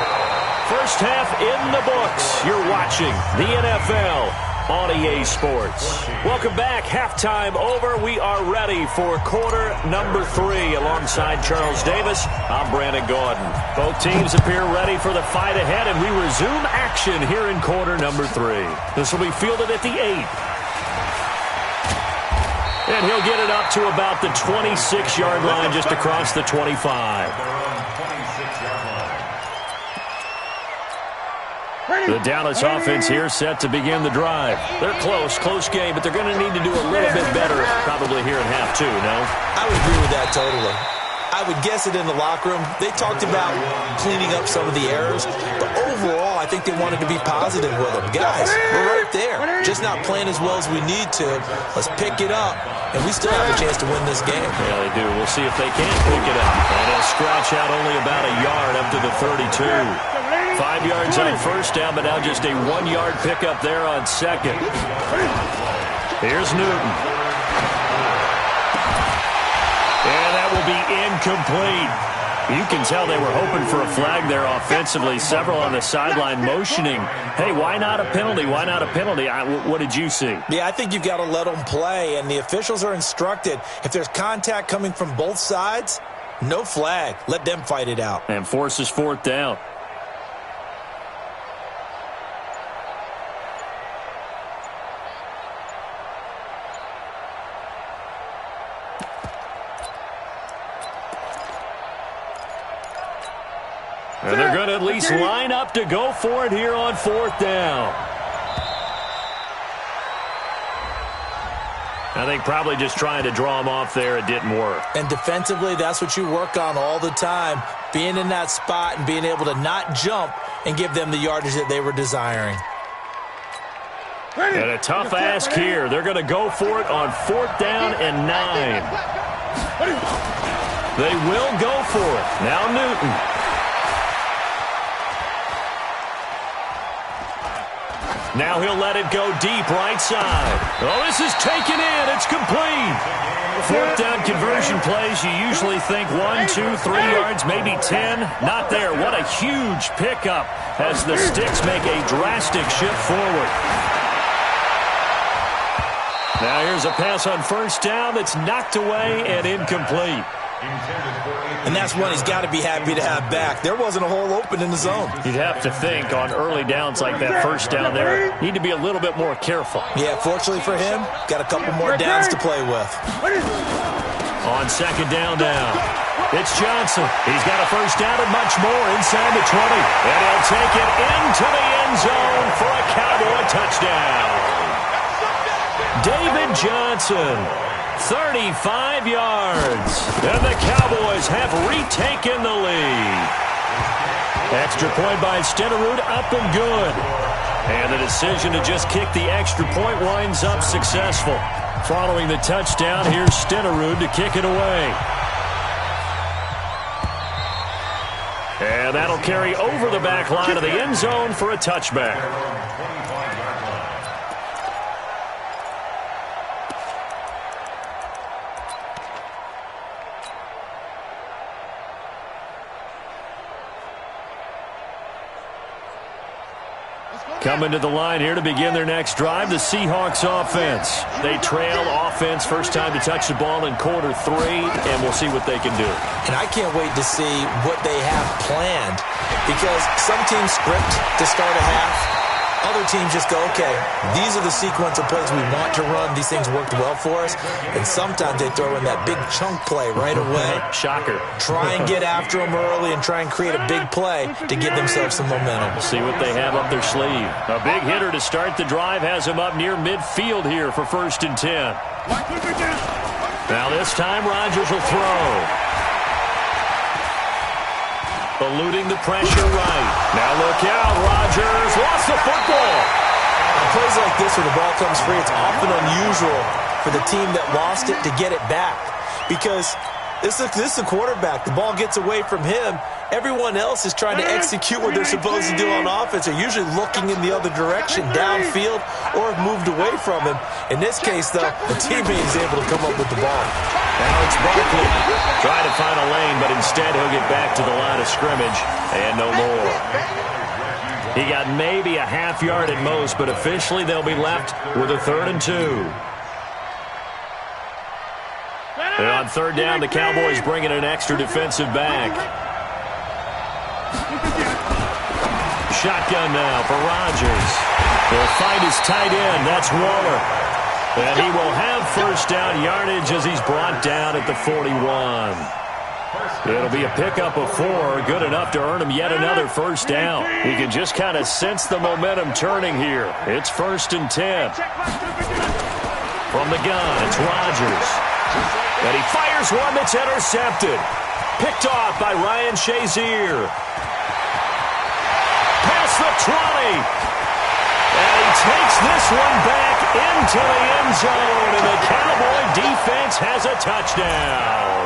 First half in the books. You're watching the NFL on EA Sports. Welcome back. Halftime over. We are ready for quarter number 3. Alongside Charles Davis, I'm Brandon Gordon. Both teams appear ready for the fight ahead, and we resume action here in quarter number 3. This will be fielded at the 8. And he'll get it up to about the 26-yard line, just across the 25. The Dallas offense here set to begin the drive. They're close game, but they're going to need to do a little bit better probably here in half 2, no? I would agree with that totally. I would guess it in the locker room. They talked about cleaning up some of the errors, but overall, I think they wanted to be positive with them. Guys, we're right there. Just not playing as well as we need to. Let's pick it up, and we still have a chance to win this game. Yeah, they do. We'll see if they can pick it up. And he'll scratch out only about a yard up to the 32. 5 yards on first down, but now just a 1-yard pickup there on second. Here's Newton. And that will be incomplete. You can tell they were hoping for a flag there offensively. Several on the sideline motioning, hey, why not a penalty? Why not a penalty? What did you see? Yeah, I think you've got to let them play, and the officials are instructed. If there's contact coming from both sides, no flag. Let them fight it out. And forces 4th down. And they're going to at least line up to go for it here on 4th down. I think probably just trying to draw him off there. It didn't work. And defensively, that's what you work on all the time. Being in that spot and being able to not jump and give them the yardage that they were desiring. And a tough ask here. They're going to go for it on 4th down and 9. They will go for it. Now Newton. Now he'll let it go deep right side. Oh, this is taken in. It's complete. 4th down conversion plays, you usually think 1, 2, 3 yards, maybe 10. Not there. What a huge pickup as the Sticks make a drastic shift forward. Now here's a pass on 1st down that's knocked away and incomplete. And that's one he's got to be happy to have back. There wasn't a hole open in the zone. You'd have to think on early downs like that 1st down there, need to be a little bit more careful. Yeah, fortunately for him, got a couple more downs to play with. On 2nd down now, it's Johnson. He's got a 1st down and much more inside the 20. And he'll take it into the end zone for a Cowboy touchdown. David Johnson. 35 yards. And the Cowboys have retaken the lead. Extra point by Stenerud, up and good. And the decision to just kick the extra point winds up successful. Following the touchdown, here's Stenerud to kick it away. And that'll carry over the back line of the end zone for a touchback. Coming to the line here to begin their next drive, the Seahawks offense. They trail offense, first time to touch the ball in quarter 3, and we'll see what they can do. And I can't wait to see what they have planned, because some teams script to start a half. Other teams just go, okay, these are the sequence of plays we want to run. These things worked well for us. And sometimes they throw in that big chunk play right away. Shocker. Try and get after them early and try and create a big play to give themselves some momentum. See what they have up their sleeve. A big hitter to start the drive has them up near midfield here for 1st and 10. Now this time Rodgers will throw. Eluding the pressure right. Now look out, Rodgers lost the football. On plays like this where the ball comes free, it's often unusual for the team that lost it to get it back. Because this is the quarterback. The ball gets away from him. Everyone else is trying to execute what they're supposed to do on offense. They're usually looking in the other direction, downfield, or have moved away from him. In this case, though, the teammate is able to come up with the ball. Now it's Barkley. Trying to find a lane, but instead he'll get back to the line of scrimmage and no more. He got maybe a half yard at most, but officially they'll be left with a 3rd and 2. And on 3rd down, the Cowboys bring in an extra defensive back. Shotgun now for Rodgers. He'll find his tight end. That's Waller. And he will have 1st down yardage as he's brought down at the 41. It'll be a pickup of 4, good enough to earn him yet another 1st down. You can just kind of sense the momentum turning here. It's 1st and 10. From the gun, it's Rodgers. And he fires one that's intercepted. Picked off by Ryan Shazier. Past the 20. And he takes this one back into the end zone. And the Cowboy defense has a touchdown.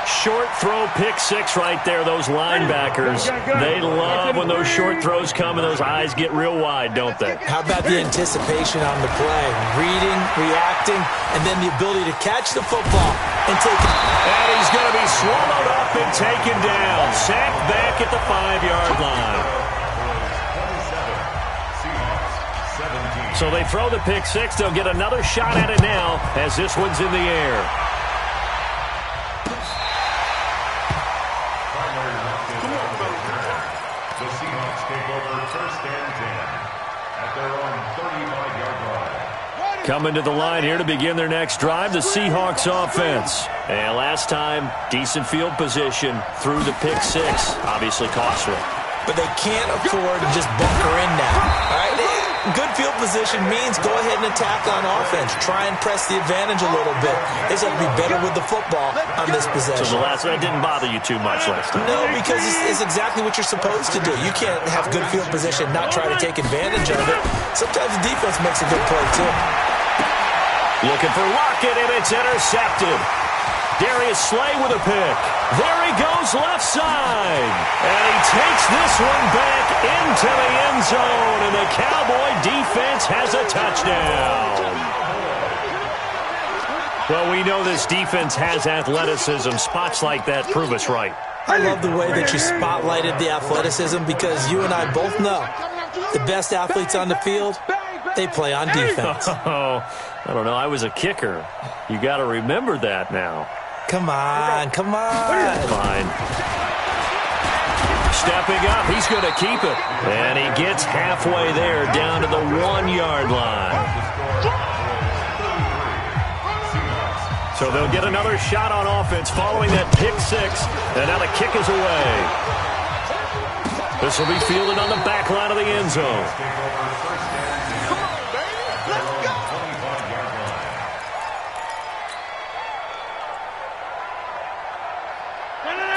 Short throw, pick 6 right there. Those linebackers, they love when those short throws come and those eyes get real wide, don't they? How about the anticipation on the play? Reading, reacting, and then the ability to catch the football and take it. And he's going to be swallowed up and taken down. Sacked back at the 5-yard line. So they throw the pick 6. They'll get another shot at it now as this one's in the air. Coming to the line here to begin their next drive, the Seahawks offense. And last time, decent field position through the pick 6. Obviously costly. But they can't afford to just bunker in now. All right? Good field position means go ahead and attack on offense. Try and press the advantage a little bit. They just have to be better with the football on this possession. So that didn't bother you too much last time? No, because it's exactly what you're supposed to do. You can't have good field position and not try to take advantage of it. Sometimes the defense makes a good play, too. Looking for Lockett, and it's intercepted. Darius Slay with a pick. There he goes left side. And he takes this one back into the end zone. And the Cowboy defense has a touchdown. Well, we know this defense has athleticism. Spots like that prove us right. I love the way that you spotlighted the athleticism because you and I both know the best athletes on the field, they play on defense. Oh, I don't know. I was a kicker. You got to remember that now. Come on, come on. Fine. Stepping up, he's going to keep it. And he gets halfway there down to the 1-yard line. So they'll get another shot on offense following that pick 6. And now the kick is away. This will be fielded on the back line of the end zone.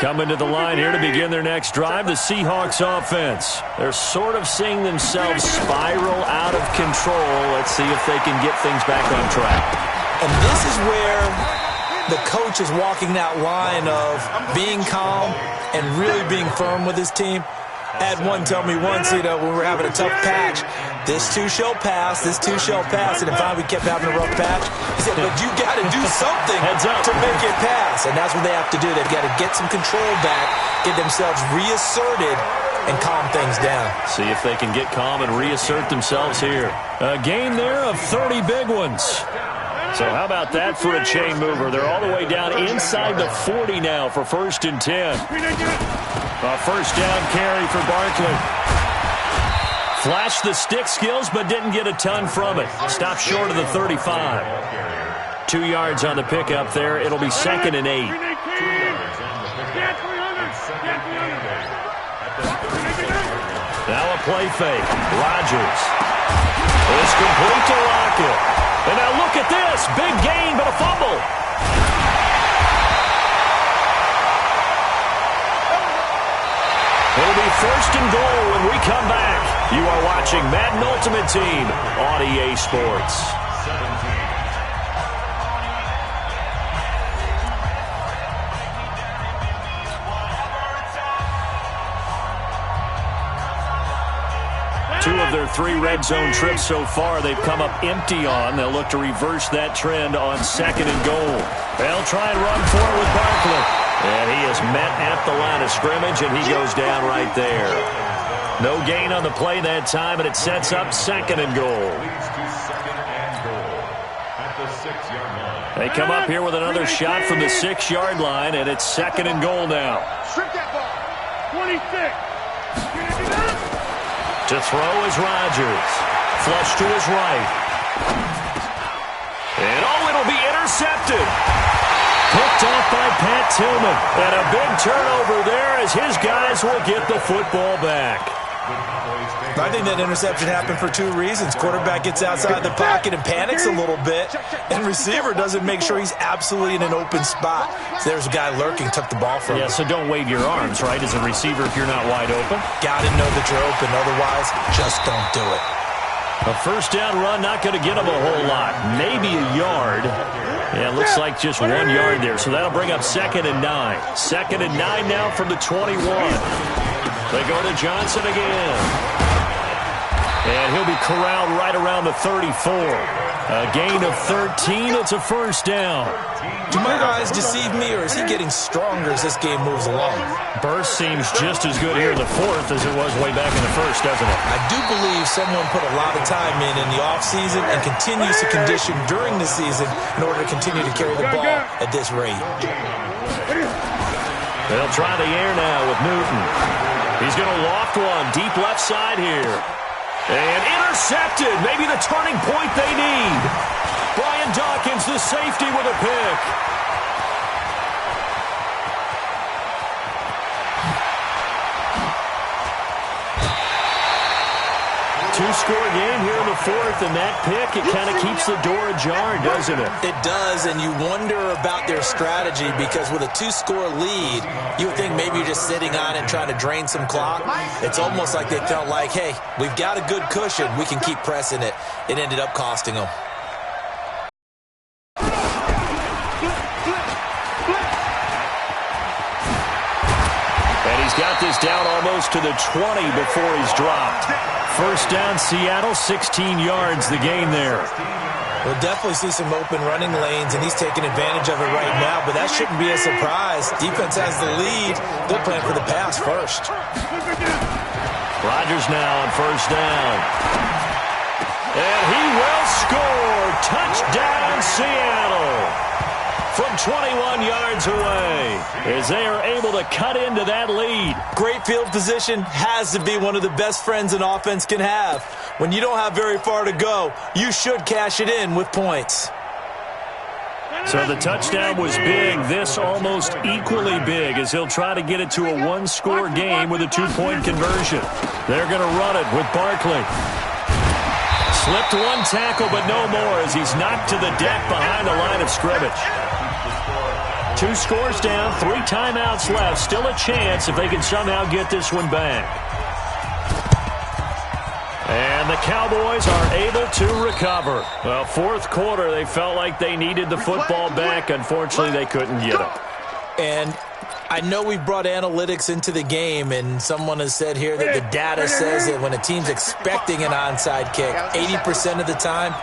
Coming to the line here to begin their next drive, the Seahawks offense. They're sort of seeing themselves spiral out of control. Let's see if they can get things back on track. And this is where the coach is walking that line of being calm and really being firm with his team. I had one tell me once, when we were having a tough patch, this too shall pass, this too shall pass. And if we kept having a rough patch, he said, but you got to do something to make it pass. And that's what they have to do. They've got to get some control back, get themselves reasserted, and calm things down. See if they can get calm and reassert themselves here. A game there of 30 big ones. So how about that for a chain mover? They're all the way down inside the 40 now for 1st and 10. A first down carry for Barkley. Flashed the stick skills, but didn't get a ton from it. Stopped short of the 35. 2 yards on the pickup there. It'll be 2nd and 8. Now a play fake. Rodgers. It's complete to Lockett. And now look at this. Big gain, but a fumble. It'll be 1st and goal when we come back. You are watching Madden Ultimate Team on EA Sports. 2 of their 3 red zone trips so far they've come up empty on. They'll look to reverse that trend on 2nd and goal. They'll try and run for it with Barkley. And he is met at the line of scrimmage, and he goes down right there. No gain on the play that time, and it sets up 2nd and goal. They come up here with another shot from the 6-yard line, and it's 2nd and goal now. Strip that ball. 26. To throw is Rodgers. Flush to his right. And it'll be intercepted. Picked off by Pat Tillman. And a big turnover there as his guys will get the football back. I think that interception happened for 2 reasons. Quarterback gets outside the pocket and panics a little bit, and receiver doesn't make sure he's absolutely in an open spot. So there's a guy lurking, took the ball from him. Yeah, so don't wave your arms, right, as a receiver if you're not wide open. Got to know that you're open. Otherwise, just don't do it. A first down run, not going to get him a whole lot. Maybe a yard. Yeah, it looks like just 1 yard there. So that'll bring up 2nd and 9. 2nd and 9 now from the 21. They go to Johnson again. And he'll be corralled right around the 34. A gain of 13. It's a first down. Do my guys deceive me, or is he getting stronger as this game moves along? Burst seems just as good here in the 4th as it was way back in the 1st, doesn't it? I do believe someone put a lot of time in the offseason and continues to condition during the season in order to continue to carry the ball at this rate. They'll try the air now with Newton. He's going to loft one deep left side here. And intercepted. Maybe the turning point they need. Brian Dawkins, the safety, with a pick. Two-score game here in the 4th, and that pick, it kind of keeps the door ajar, doesn't it? It does, and you wonder about their strategy because with a 2-score lead, you would think maybe you're just sitting on it and trying to drain some clock. It's almost like they felt like, hey, we've got a good cushion. We can keep pressing it. It ended up costing them. And he's got this down almost to the 20 before he's dropped. First down, Seattle, 16 yards, the gain there. We'll definitely see some open running lanes, and he's taking advantage of it right now, but that shouldn't be a surprise. Defense has the lead. They're playing for the pass first. Rodgers now on first down. And he will score. Touchdown, Seattle. From 21 yards away, as they are able to cut into that lead. Great field position has to be one of the best friends an offense can have. When you don't have very far to go, you should cash it in with points. So the touchdown was big. This almost equally big as he'll try to get it to a 1-score game with a 2-point conversion. They're going to run it with Barkley. Slipped 1 tackle, but no more as he's knocked to the deck behind the line of scrimmage. 2 scores down, 3 timeouts left. Still a chance if they can somehow get this one back. And the Cowboys are able to recover. Well, fourth quarter, they felt like they needed the football back. Unfortunately, they couldn't get it. And I know we brought analytics into the game, and someone has said here that the data says that when a team's expecting an onside kick, 80% of the time,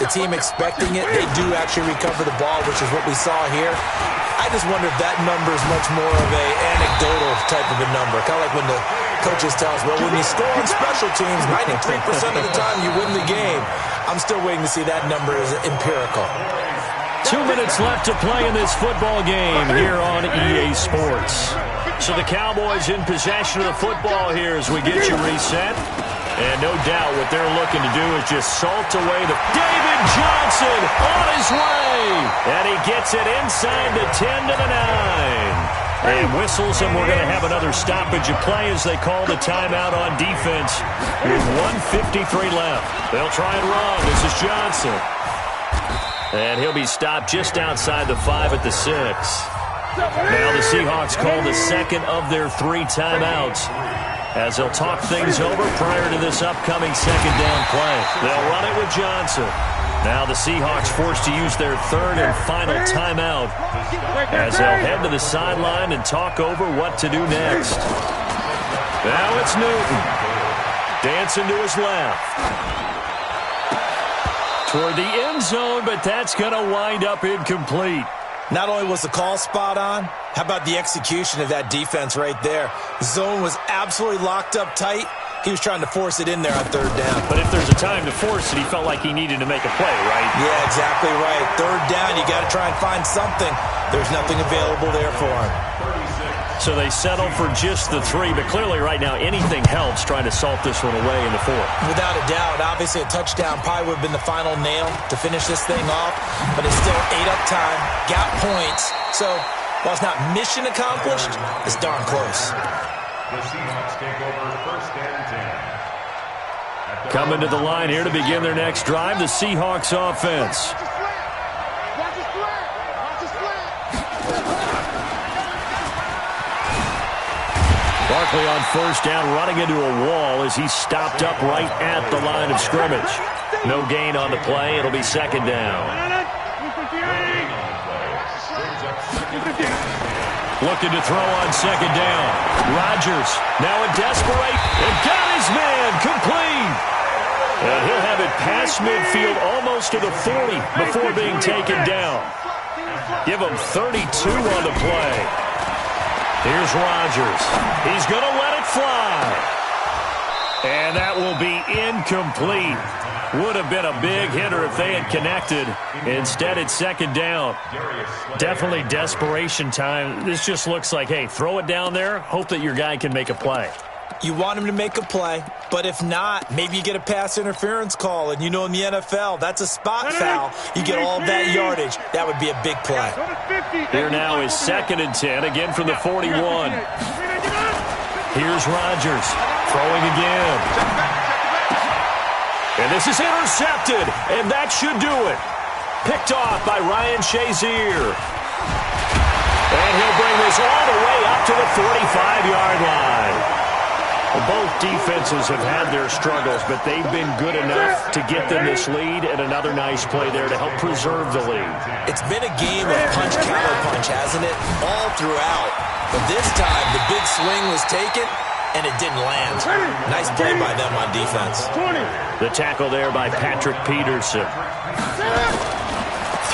the team expecting it, they do actually recover the ball, which is what we saw here. I just wonder if that number is much more of a anecdotal type of a number. Kind of like when the coaches tell us, well, when you score on special teams, 93% of the time you win the game. I'm still waiting to see that number as empirical. 2 minutes left to play in this football game here on EA Sports. So the Cowboys in possession of the football here as we get you reset. And no doubt what they're looking to do is just salt away the David Johnson on his way. And he gets it inside the 10 to the 9. And whistles, and we're going to have another stoppage of play as they call the timeout on defense with 1:53 left. They'll try and run. This is Johnson. And he'll be stopped just outside the 5 at the 6. Now the Seahawks call the second of their 3 timeouts as they'll talk things over prior to this upcoming second down play. They'll run it with Johnson. Now the Seahawks forced to use their 3rd and final timeout as they'll head to the sideline and talk over what to do next. Now it's Newton. Dancing to his left. Toward the end zone, but that's going to wind up incomplete. Not only was the call spot on, how about the execution of that defense right there? The zone was absolutely locked up tight. He was trying to force it in there on 3rd down. But if there's a time to force it, he felt like he needed to make a play, right? Yeah, exactly right. 3rd down, you got to try and find something. There's nothing available there for him. So they settle for just the 3, but clearly right now anything helps trying to salt this one away in the 4th. Without a doubt, obviously a touchdown probably would have been the final nail to finish this thing off, but it's still ate up time, got points. So while it's not mission accomplished, it's darn close. The Seahawks take over 1st and 10. Coming to the line here to begin their next drive, the Seahawks offense. Barkley on 1st down, running into a wall as he's stopped up right at the line of scrimmage. No gain on the play. It'll be 2nd down. Looking to throw on 2nd down. Rodgers now in desperate and got his man complete. And he'll have it past midfield almost to the 40 before being taken down. Give him 32 on the play. Here's Rodgers. He's going to let it fly. And that will be incomplete. Would have been a big hitter if they had connected. Instead, it's 2nd down. Definitely desperation time. This just looks like, hey, throw it down there, hope that your guy can make a play. You want him to make a play, but if not, maybe you get a pass interference call, and you know in the NFL, that's a spot foul. You get all that yardage. That would be a big play. Here now is 2nd and 10, again from the 41. Here's Rodgers, throwing again. And this is intercepted, and that should do it. Picked off by Ryan Shazier. And he'll bring this all the way up to the 45-yard line. Well, both defenses have had their struggles, but they've been good enough to get them this lead, and another nice play there to help preserve the lead. It's been a game of punch-counter-punch, hasn't it? All throughout. But this time, the big swing was taken, and it didn't land. Nice play by them on defense. The tackle there by Patrick Peterson.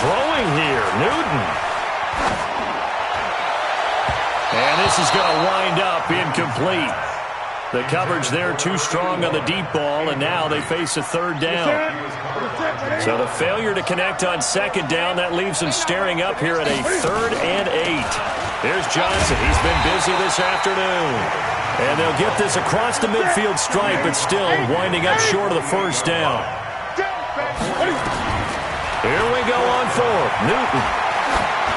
Throwing here, Newton. And this is going to wind up incomplete. The coverage there too strong on the deep ball, and now they face a 3rd down. So the failure to connect on 2nd down, that leaves them staring up here at a 3rd and 8. There's Johnson. He's been busy this afternoon. And they'll get this across the midfield stripe, but still winding up short of the 1st down. Here we go on 4th. Newton.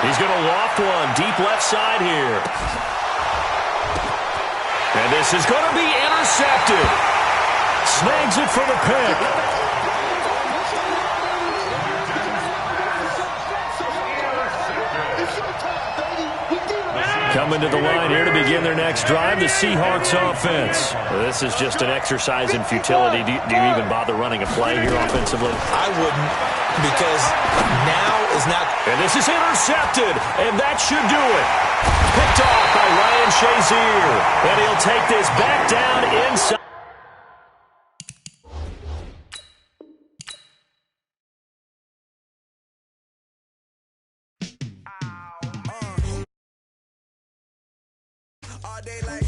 He's going to loft one deep left side here. And this is going to be intercepted. Snags it for the pick. coming to the line here to begin their next drive, the Seahawks offense. Well, this is just an exercise in futility. Do you even bother running a play here offensively? I wouldn't, because now is not. And this is intercepted, and that should do it. Picked off by Ryan Shazier, and he'll take this back down inside. All day like